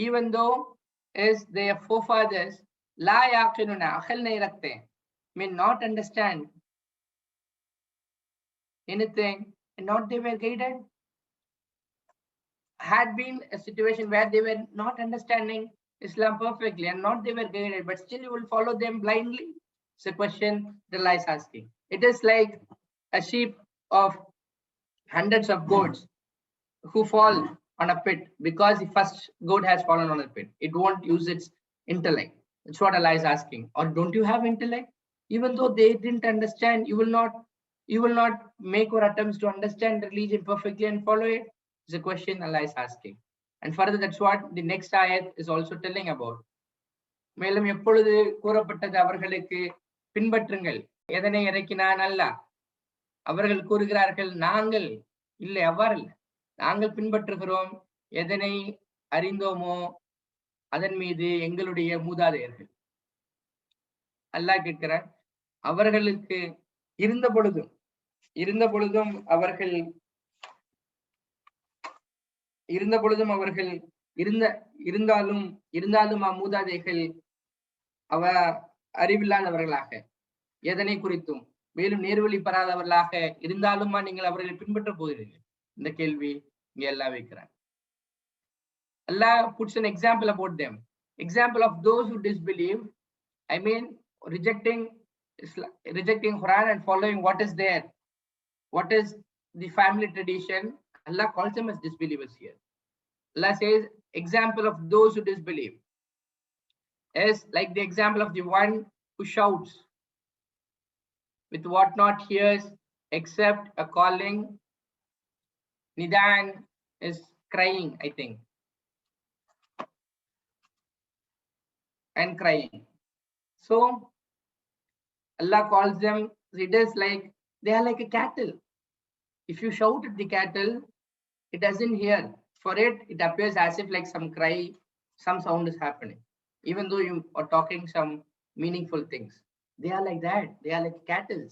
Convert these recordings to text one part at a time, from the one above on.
even though is their forefathers la yaqiluna aql nahi rakhte may not understand anything and not they were guided. Had been a situation where they were not understanding Islam perfectly and not they were guided, but still you will follow them blindly. It's a question the Allah is asking. It is like a sheep of hundreds of goats who fall on a pit because the first goat has fallen on a pit. It won't use its intellect. That's what Allah is asking. Or don't you have intellect? Even though they didn't understand, you will not make your attempts to understand the religion perfectly and follow it. It's a question Allah is asking. And further, that's what the next ayat is also telling about. மேலும் எப்பொழுது கூறப்பட்டது அவர்களுக்கு பின்பற்றுங்கள் எதனை இறக்கினான் அல்லாஹ் அவர்கள் கூறுகிறார்கள் நாங்கள் இல்லை அவ்வாறு நாங்கள் பின்பற்றுகிறோம் எதனை அறிந்தோமோ அதன் மீது எங்களுடைய மூதாதையர்கள். அல்லாஹ் கேட்கிறார் அவர்களுக்கு இருந்த பொழுதும் அவர்கள் இருந்தாலும் மூதாதைகள் அவ அறிவில்லாதவர்களாக எதனை குறித்தும் மேலும் நேர்வழி பெறாதவர்களாக இருந்தாலுமா நீங்கள் அவர்களை பின்பற்ற போகிறீர்கள். இந்த கேள்வி இங்க எல்லாம் வைக்கிறாங்க. Allah puts an example about them. Example of those who disbelieve, I mean rejecting Quran and following what is there, what is the family tradition. Allah calls them as disbelievers here. Allah says example of those who disbelieve is like the example of the one who shouts with what not hears except a calling. Nidan is crying, I think, and crying. So Allah calls them, it is like they are like a cattle. If you shout at the cattle, it doesn't hear. For it appears as if like some cry, some sound is happening, even though you are talking some meaningful things. They are like that. They are like cattle.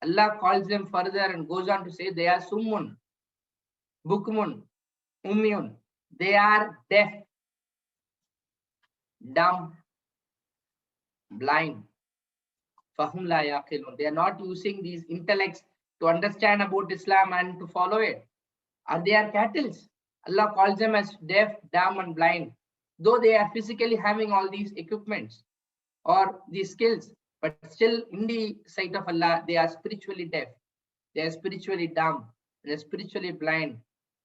Allah calls them further and goes on to say they are summun, bukmun, umyun. They are deaf, dumb, blind. Fahum la yaqilun. They are not using these intellects to understand about Islam and to follow it. Or they are cattle. Allah calls them as deaf, dumb, and blind. Though they are physically having all these equipments or these skills, but still in the sight of Allah, they are spiritually deaf. They are spiritually dumb. They are spiritually blind.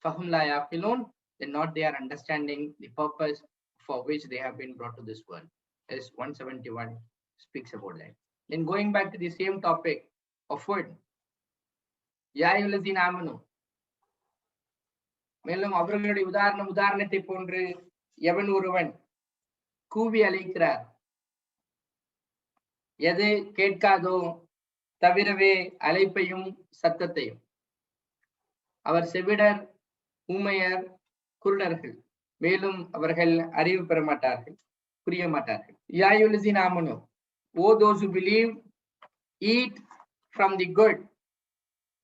Fahum la yaqilun. They are understanding the purpose for which they have been brought to this world. As 171 speaks about that. Then going back to the same topic of food. Ya ayyuhallazina amanu. மேலும் அவர்களுடைய உதாரணத்தை போன்று எவன் ஒருவன் கூவி அழைக்கிறார் எது கேட்காதோ தவிரவே அழைப்பையும் சத்தத்தையும் அவர் செவிடர் ஊமையர் குருடர்கள் மேலும் அவர்கள் அறிவு பெற மாட்டார்கள் புரிய மாட்டார்கள். யா அய்யுஹல்லஸீன ஆமனூ, O those who believe, eat from the good,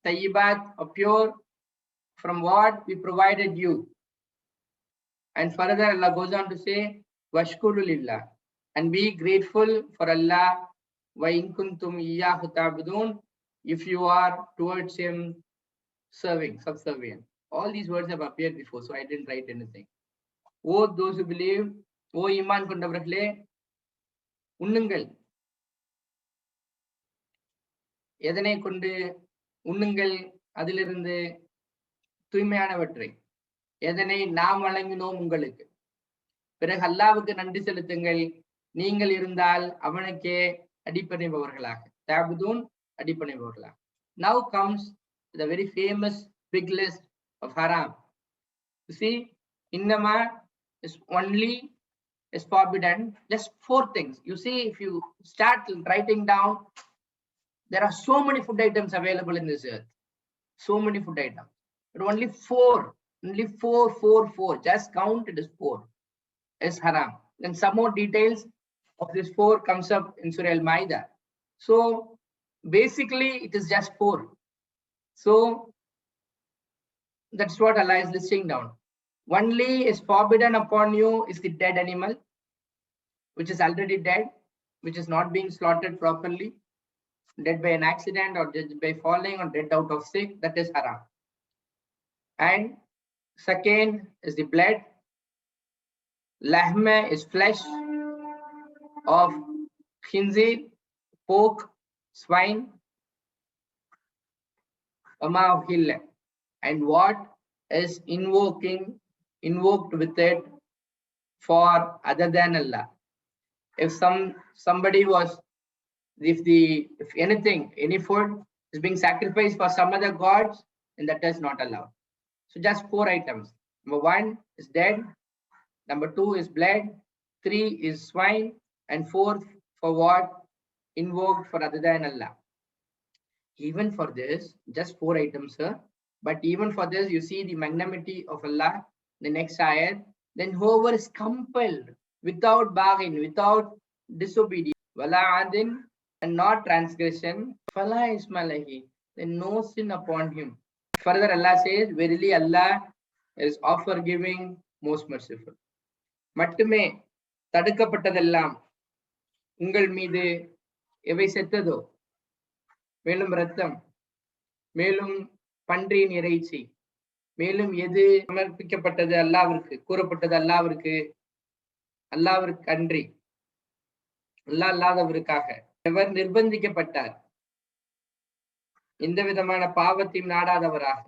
tayyibat, or pure, from what we provided you. And further Allah goes on to say, washkuru lillah, and be grateful for Allah, wa in kuntum iyyahu ta'budun, if you are towards him subservient. All these words have appeared before, so I didn't write anything. O those who believe, O iman கொண்டவர்களே, உண்ணுங்கள். எதனை கொண்டு உண்ணுங்கள்? அதிலிருந்து தூய்மையானவற்றை, எதனை நாம் வழங்கினோம் உங்களுக்கு. பிறகு அல்லாஹ்வுக்கு நன்றி செலுத்துங்கள். நீங்கள் இருந்தால் அவனுக்கே அடிபணிபவர்களாக, தாபுதூன் அடிபணிபவர்களாக. Now comes the very famous big list of haram. You see, innama is only is forbidden, just 4 things. You see, if you start writing down, there are so many food items available in this earth, so many food items, but only four, just count, it is 4 is haram. Then some more details of this 4 comes up in Surah Al-Ma'idah. So basically it is just 4. So that's what Allah is listing down. Only is forbidden upon you is the dead animal, which is already dead, which is not being slaughtered properly, dead by an accident or dead by falling or dead out of sick, that is haram. And second is the blood. Lahme is flesh of khinzir, pork, swine, and what is invoked with it for other than Allah. If somebody was, if anything, any food is being sacrificed for some other gods, then that is not allowed. So just 4 items. Number 1 is dead. Number 2 is blood. 3 is swine. And 4 for what? Invoked for other than Allah. Even for this, just 4 items, sir. But even for this, you see the magnanimity of Allah. The next ayat. Then whoever is compelled without bargain, without disobedience, wala adin, and not transgression, fala ismalahi, then no sin upon him. Further, Allah says, verily Allah is of forgiving, most merciful. மட்டுமே தடுக்கப்பட்டதெல்லாம் உங்கள் மீது எவை செத்ததோ, மேலும் இரத்தம், மேலும் பன்றியின் இறைச்சி, மேலும் எது சமர்ப்பிக்கப்பட்டது அல்லாஹ்விற்கு, கூறப்பட்டது அல்லாஹ்விற்கு, அல்லாஹ்விற்கு அன்றி அல்லாஹ் அல்லாதவருக்காக எவர் நிர்பந்திக்கப்பட்டார், எந்த விதமான பாவத்தையும் நாடாதவராக,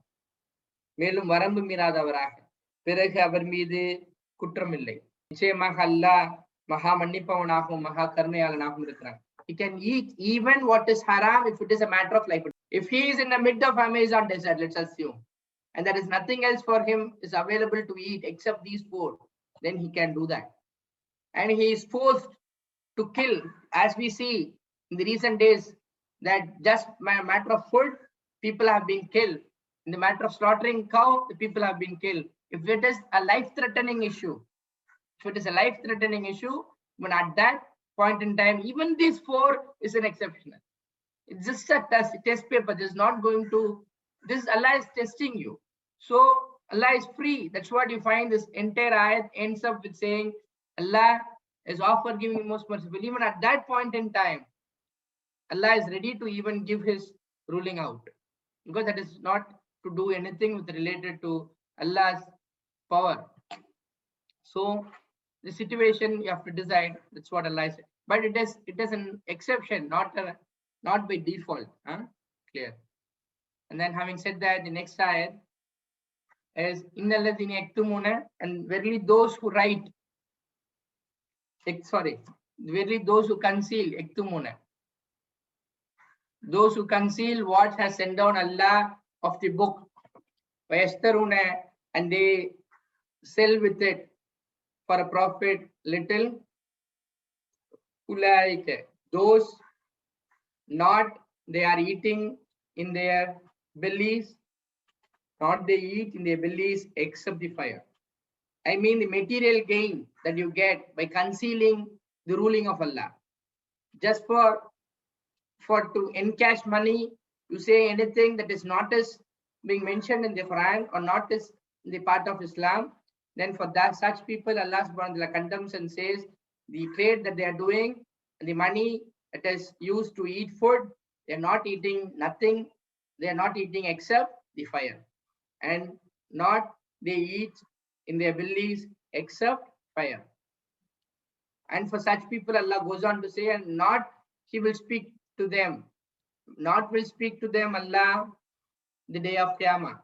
மேலும் வரம்பு மீறாதவராக, பிறகு அவர் மீது குற்றம் இல்லை. நிச்சயமாக அல்லாஹ் மகா மன்னிப்பவனாகவும் மகா கருணையாளனாகவும் இருக்கிறான். He can eat even what is haram if it is a matter of life. If he is in the mid of Amazon desert, let's assume, and there is nothing else for him is available to eat except these 4, then he can do that. And he is forced to kill, as we see in the recent days, that just a matter of food, people have been killed. In the matter of slaughtering cow, the people have been killed. If it is a life-threatening issue, when at that point in time, even these 4 is an exceptional. It's just a test paper. This is not going to, this Allah is testing you. So Allah is free. That's what you find this entire ayat ends up with saying, Allah is of forgiving, most merciful. Even at that point in time, Allah is ready to even give his ruling out, because that is not to do anything with related to Allah's power. So the situation you have to decide. That's what Allah said. But it is an exception, not by default. Clear. And then having said that, the next ayat is innalladhina yaktumuna, and verily those who write, verily those who conceal, yaktumuna, those who conceal what has sent down Allah of the book, vayashtaruna, and they sell with it for a profit little, ulaika, those not they are eating in their bellies, not they eat in their bellies except the fire. I mean the material gain that you get by concealing the ruling of Allah. Just for to encash money, you say anything that is not as being mentioned in the Quran or not as the part of Islam, then for that such people, Allah subhanahu wa ta'ala condemns and says the trade that they are doing, the money that is used to eat food, they are not eating nothing, they are not eating except the fire, and not they eat in their bellies except fire. And for such people, Allah goes on to say, and not he will speak to them, not will speak to them Allah the day of Qiyamah.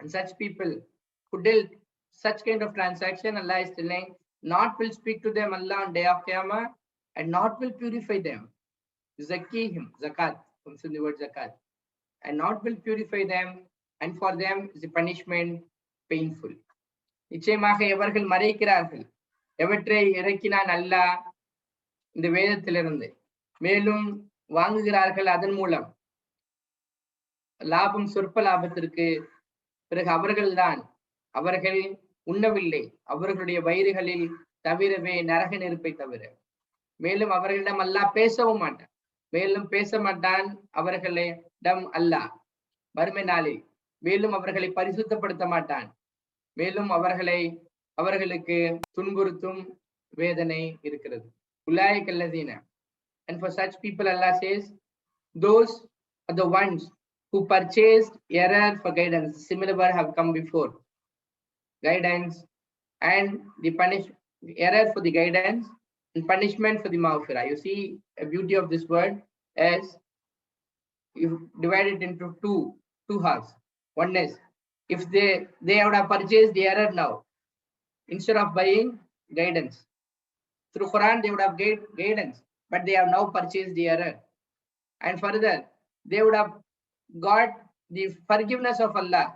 And such people who dealt such kind of transaction, Allah is telling, not will speak to them Allah on day of Qiyamah, and not will purify them. Zakihim, zakat, comes from the word zakat. And not will purify them, and for them is the punishment painful. நிச்சயமாக எவர்கள் மறைக்கிறார்கள் எவற்றை இறக்கினான் அல்லாஹ் இந்த வேதத்திலிருந்து, மேலும் வாங்குகிறார்கள் அதன் மூலம் லாபம், சொற்ப லாபத்திற்கு, பிறகு அவர்கள் உண்ணவில்லை அவர்களுடைய வயிறுகளில் தவிரவே நரக நெருப்பை தவிர, மேலும் அவர்களிடம் அல்லாஹ் பேசவும் மாட்டான், மேலும் பேச மாட்டான் அவர்களிடம் அல்லாஹ் மறுமை நாளில், மேலும் அவர்களை பரிசுத்தப்படுத்த மாட்டான், மேலும் அவர்களுக்கு துன்புறுத்தும் வேதனை இருக்கிறது. உலாயிகல்லதீன. And for such people, Allah says, those are the ones who purchased error for guidance. Similar word have come before. Guidance and the error for the guidance and punishment for the maghfirah. You see, a beauty of this word is you divide it into two halves. One is, if they would have purchased the error now, instead of buying guidance through Quran, they would have guidance, but they have now purchased the error. And further, they would have got the forgiveness of Allah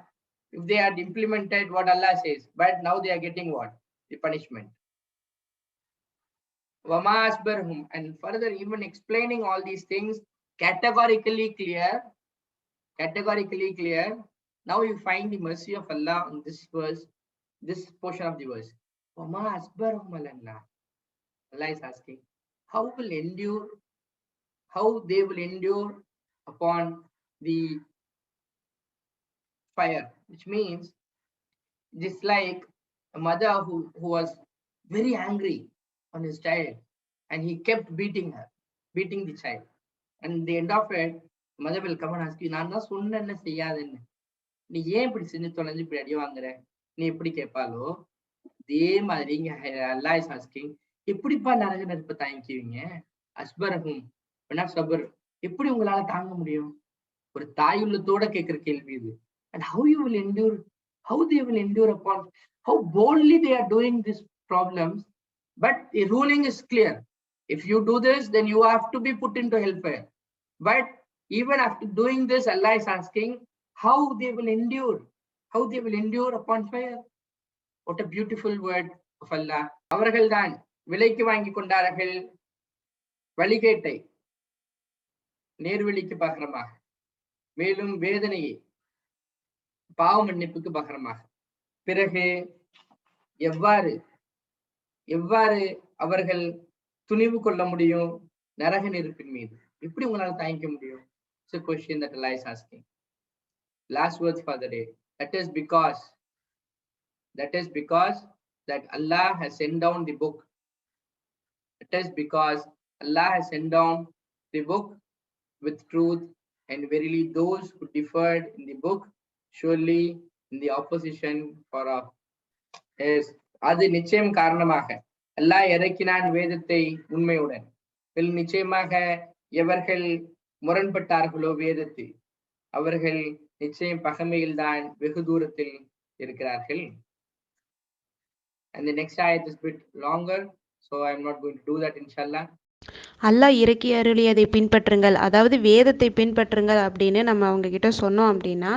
if they had implemented what Allah says, but now they are getting what? The punishment. Wama asbarhum. And further, even explaining all these things categorically clear. Now you find the mercy of Allah in this verse, this portion of the verse. Wama asbarhum alallah. Allah is asking, how they will endure upon the fire, which means just like a mother who was very angry on his child and he kept beating the child, and the end of it, mother will come and ask you, நான் தான் சொன்னேன்னு செய்யாதுன்னு, நீ ஏன் இப்படி செஞ்சு தொலைஞ்சு இப்படி அடி வாங்குற, நீ எப்படி கேட்பாலோ அதே மாதிரி இங்க அல்லாஹ் இஸ் ஆஸ்கிங், எப்படிப்பா நரக நெருப்பை தாங்கிக்குவீங்க? அஸ்பரஹும் சபர், எப்படி உங்களால தாங்க முடியும்? ஒரு தாயுள்ளத்தோட கேட்கிற கேள்வி இது. And how they will endure upon how boldly they are doing these problems, but the ruling is clear. If you do this, then you have to be put into hellfire. But even after doing this, Allah is asking how they will endure upon fire. What a beautiful word of Allah. அவர்கள் தான் விலைக்கு வாங்கி கொண்டார்கள் வழிகேட்டை நேர்வழிக்கு பகரமாக, மேலும் வேதனையை பாவ மன்னிப்புக்கு பகரமாக. பிறகு எவ்வாறு அவர்கள் துணிவு கொள்ள முடியும் நரக நெருப்பின் மீது? எப்படி உங்களால தாங்கிக்க முடியும்? It's a question that Allah is asking. Last words for the day. That is because that Allah has sent down the book. It is because Allah has sent down the book with truth, and verily those who differed in the book, surely in the opposition for is. அது நிச்சயம் காரணமாக அல்லாஹ் இறக்கினான் வேதத்தை உண்மையுடன். நிச்சயமாக எவர்கள் முரண்பட்டார்களோ வேதத்தில், அவர்கள் நிச்சயம் பகைமையில் தான் வெகு தூரத்தில் இருக்கிறார்கள். And the next ayat is a bit longer, so I'm not going to do that inshallah. அல்லாஹ் இறக்கி அருளியதை பின்பற்றுங்கள், அதாவது வேதத்தை பின்பற்றுங்கள் அப்படின்னு நம்ம அவங்க கிட்ட சொன்னோம் அப்படின்னா,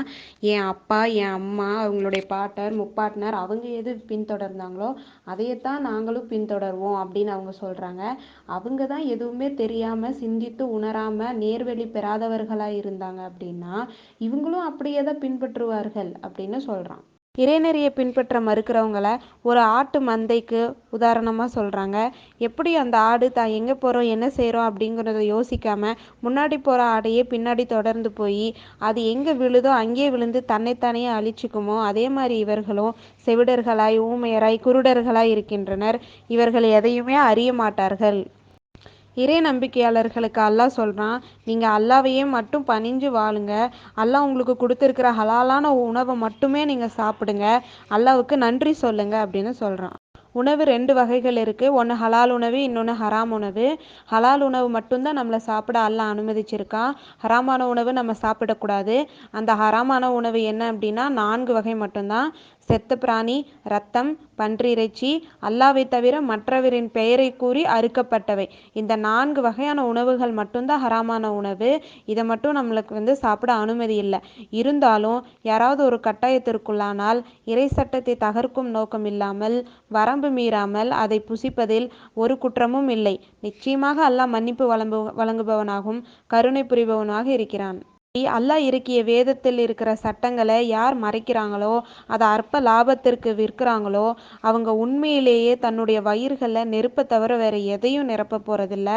என் அப்பா என் அம்மா அவங்களுடைய பாட்டர் முப்பாட்டனர் அவங்க எது பின்தொடர்ந்தாங்களோ அதையத்தான் நாங்களும் பின்தொடர்வோம் அப்படின்னு அவங்க சொல்றாங்க. அவங்க தான் எதுவுமே தெரியாம சிந்தித்து உணராம நேர்வழி பெறாதவர்களாக இருந்தாங்க அப்படின்னா இவங்களும் அப்படியே தான் பின்பற்றுவார்கள் அப்படின்னு சொல்றான். இறைநெறியை பின்பற்ற மறுக்கிறவங்கள ஒரு ஆட்டு மந்தைக்கு உதாரணமாக சொல்கிறாங்க. எப்படி அந்த ஆடு தான் எங்கே போகிறோம் என்ன செய்கிறோம் அப்படிங்கிறத யோசிக்காமல் முன்னாடி போகிற ஆடையே பின்னாடி தொடர்ந்து போய் அது எங்கே விழுதோ அங்கேயே விழுந்து தன்னைத்தானே அழிச்சுக்குமோ, அதே மாதிரி இவர்களும் செவிடர்களாய் ஊமையராய் குருடர்களாய் இருக்கின்றனர். இவர்கள் எதையுமே அறிய மாட்டார்கள். இறை நம்பிக்கையாளர்களுக்கு அல்லாஹ் சொல்கிறான், நீங்கள் அல்லாவையே மட்டும் பணிஞ்சு வாழுங்க, அல்லாஹ் உங்களுக்கு கொடுத்துருக்கிற ஹலாலான உணவை மட்டுமே நீங்கள் சாப்பிடுங்க, அல்லாவுக்கு நன்றி சொல்லுங்க அப்படின்னு சொல்கிறான். உணவு 2 வகைகள் இருக்குது. ஒன்று ஹலால் உணவு, இன்னொன்று ஹராம் உணவு. ஹலால் உணவு மட்டும்தான் நம்மளை சாப்பிட அல்லாஹ் அனுமதிச்சிருக்கான். ஹராமான உணவு நம்ம சாப்பிடக்கூடாது. அந்த ஹராமான உணவு என்ன அப்படின்னா 4 வகை மட்டும்தான். செத்த பிராணி, ரத்தம், பன்றி இறைச்சி, அல்லாவை தவிர மற்றவரின் பெயரை கூறி அறுக்கப்பட்டவை. இந்த 4 வகையான உணவுகள் மட்டும்தான் ஹராமான உணவு. இதை மட்டும் நம்மளுக்கு சாப்பிட அனுமதி இல்லை. இருந்தாலும் யாராவது ஒரு கட்டாயத்திற்குள்ளானால் இறை சட்டத்தை தகர்க்கும் நோக்கம் இல்லாமல் வரம்பு மீறாமல் அதை புசிப்பதில் ஒரு குற்றமும் இல்லை. நிச்சயமாக அல்லாஹ் மன்னிப்பு வழங்குபவனாகவும் கருணை புரிபவனாக இருக்கிறான். அல்லாஹ் இறக்கிய வேதத்தில் இருக்கிற சட்டங்களை யார் மறைக்கிறாங்களோ, அதை அற்ப லாபத்திற்கு விற்கிறாங்களோ, அவங்க உண்மையிலேயே தன்னுடைய வயிறுகளை நெருப்பை தவிர வேற எதையும் நிரப்ப போறதில்ல.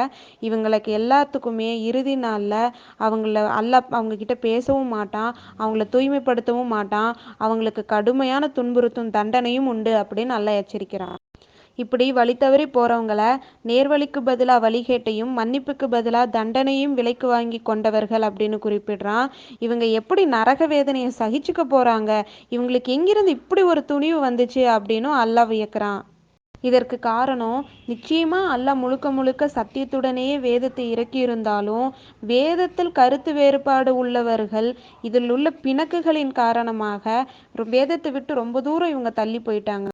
இவங்களுக்கு எல்லாத்துக்குமே இறுதி நாள்ல அல்லாஹ் அவங்க கிட்ட பேசவும் மாட்டான், அவங்கள தூய்மைப்படுத்தவும் மாட்டான், அவங்களுக்கு கடுமையான துன்புறுத்தும் தண்டனையும் உண்டு அப்படின்னு அல்லாஹ் எச்சரிக்கிறான். இப்படி வழி தவறி போறவங்கள நேர்வழிக்கு பதிலா வழிகேட்டையும் மன்னிப்புக்கு பதிலா தண்டனையும் விலைக்கு வாங்கி கொண்டவர்கள் அப்படின்னு குறிப்பிடுறான். இவங்க எப்படி நரக வேதனையை சகிச்சுக்க போறாங்க, இவங்களுக்கு எங்கிருந்து இப்படி ஒரு துணிவு வந்துச்சு அப்படின்னும் அல்லாஹ் வியக்கிறான். இதற்கு காரணம் நிச்சயமா அல்லாஹ் முழுக்க முழுக்க சத்தியத்துடனேயே வேதத்தை இறக்கியிருந்தாலும் வேதத்தில் கருத்து வேறுபாடு உள்ளவர்கள் இதில் உள்ள பிணக்குகளின் காரணமாக வேதத்தை விட்டு ரொம்ப தூரம் இவங்க தள்ளி போயிட்டாங்க.